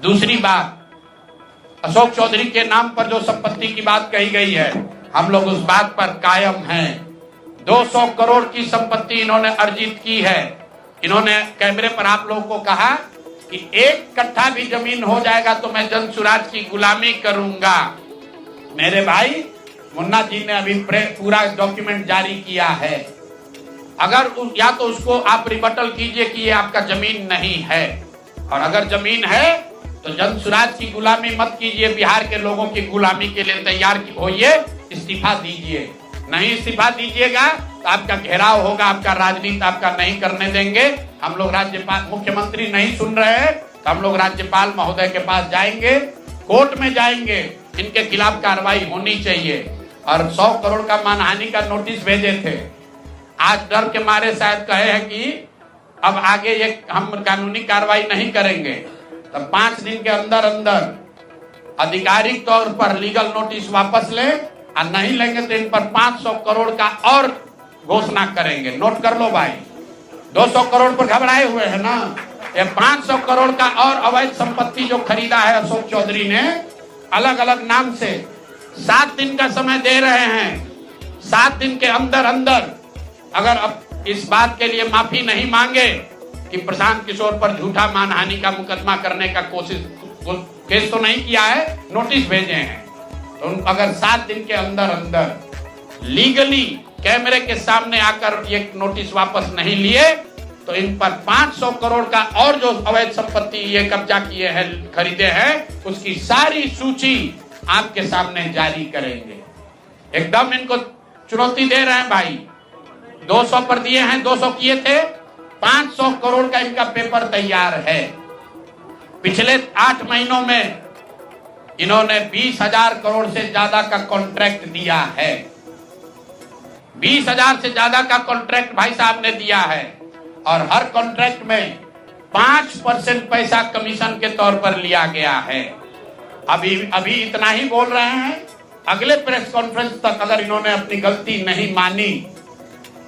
दूसरी बात, अशोक चौधरी के नाम पर जो संपत्ति की बात कही गई है, हम लोग उस बात पर कायम हैं। 200 करोड़ की संपत्ति इन्होंने अर्जित की है। इन्होंने कैमरे पर आप लोगों को कहा कि 1 कट्ठा भी जमीन हो जाएगा तो मैं जन सुराज की गुलामी करूंगा। मेरे भाई मुन्ना जी ने अभी पूरा डॉक्यूमेंट जारी किया है। अगर या तो उसको आप रिबटल कीजिए कि ये आपका जमीन नहीं है, और अगर जमीन है तो जन सुराज की गुलामी मत कीजिए, बिहार के लोगों की गुलामी के लिए तैयार होइए, इस्तीफा दीजिए। नहीं इस्तीफा दीजिएगा तो आपका घेराव होगा, आपका राजनीति आपका नहीं करने देंगे। हम लोग राज्यपाल, मुख्यमंत्री नहीं सुन रहे हैं तो हम लोग राज्यपाल महोदय के पास जाएंगे, कोर्ट में जाएंगे, इनके खिलाफ कार्रवाई होनी चाहिए। और 100 करोड़ का मानहानि का नोटिस भेजे थे, आज डर के मारे शायद कहे हैं कि अब आगे ये हम कानूनी कार्रवाई नहीं करेंगे। तो 5 दिन के अंदर अंदर आधिकारिक तौर पर लीगल नोटिस वापस लें, और नहीं लेंगे तो इन पर 500 करोड़ का और घोषणा करेंगे। नोट कर लो भाई, 200 करोड़ पर घबराए हुए हैं ना, ये 500 करोड़ का और अवैध संपत्ति जो खरीदा है अशोक चौधरी ने अलग अलग नाम से, 7 दिन का समय दे रहे हैं। 7 दिन के अंदर अंदर अगर अब इस बात के लिए माफी नहीं मांगे कि प्रशांत किशोर पर झूठा मानहानि का मुकदमा करने का केस तो नहीं किया है, नोटिस भेजे हैं, तो अगर 7 दिन के अंदर अंदर लीगली कैमरे के सामने आकर ये नोटिस वापस नहीं लिए तो इन पर 500 करोड़ का और जो अवैध संपत्ति ये कब्जा किए हैं, खरीदे हैं, उसकी सारी सूची आपके सामने जारी करेंगे। एकदम इनको चुनौती दे रहे हैं भाई। 200 पर दिए हैं, 200 किए थे, 500 करोड़ का इनका पेपर तैयार है। पिछले 8 महीनों में इन्होंने 20,000 करोड़ से ज्यादा का कॉन्ट्रैक्ट दिया है। 20,000 से ज्यादा का कॉन्ट्रैक्ट भाई साहब ने दिया है, और हर कॉन्ट्रैक्ट में 5% पैसा कमीशन के तौर पर लिया गया है। अभी इतना ही बोल रहे हैं, अगले प्रेस कॉन्फ्रेंस तक अगर इन्होंने अपनी गलती नहीं मानी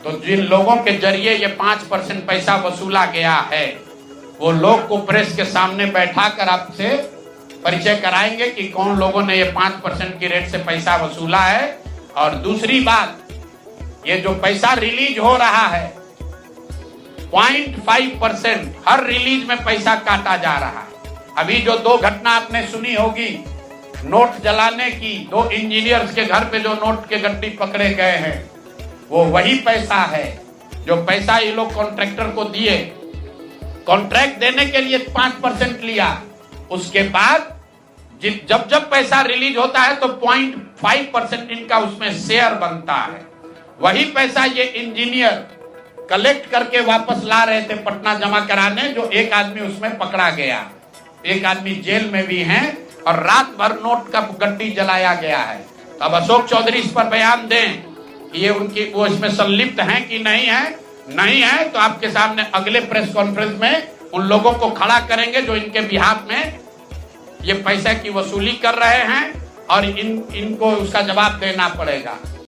तो जिन लोगों के जरिए ये 5% पैसा वसूला गया है, वो लोग को प्रेस के सामने बैठाकर आपसे परिचय कराएंगे कि कौन लोगों ने ये 5% की रेट से पैसा वसूला है। और दूसरी बात, ये जो पैसा रिलीज हो रहा है 0.5% हर रिलीज में पैसा काटा जा रहा है। अभी जो 2 घटना आपने सुनी होगी नोट जलाने की, 2 इंजीनियर्स के घर पे जो नोट के गड्डी पकड़े गए हैं, वो वही पैसा है जो पैसा ये लोग कॉन्ट्रैक्टर को दिए। कॉन्ट्रैक्ट देने के लिए 5% लिया, उसके बाद जब पैसा रिलीज होता है तो 0.5% इनका उसमें शेयर बनता है। वही पैसा ये इंजीनियर कलेक्ट करके वापस ला रहे थे पटना जमा कराने, जो एक आदमी उसमें पकड़ा गया, एक आदमी जेल में भी है, और रात भर नोट का गड्डी जलाया गया है। अब अशोक चौधरी इस पर बयान दें कि ये वो इसमें संलिप्त हैं कि नहीं है। नहीं है तो आपके सामने अगले प्रेस कॉन्फ्रेंस में उन लोगों को खड़ा करेंगे जो इनके बिहाफ में ये पैसे की वसूली कर रहे हैं, और इनको उसका जवाब देना पड़ेगा।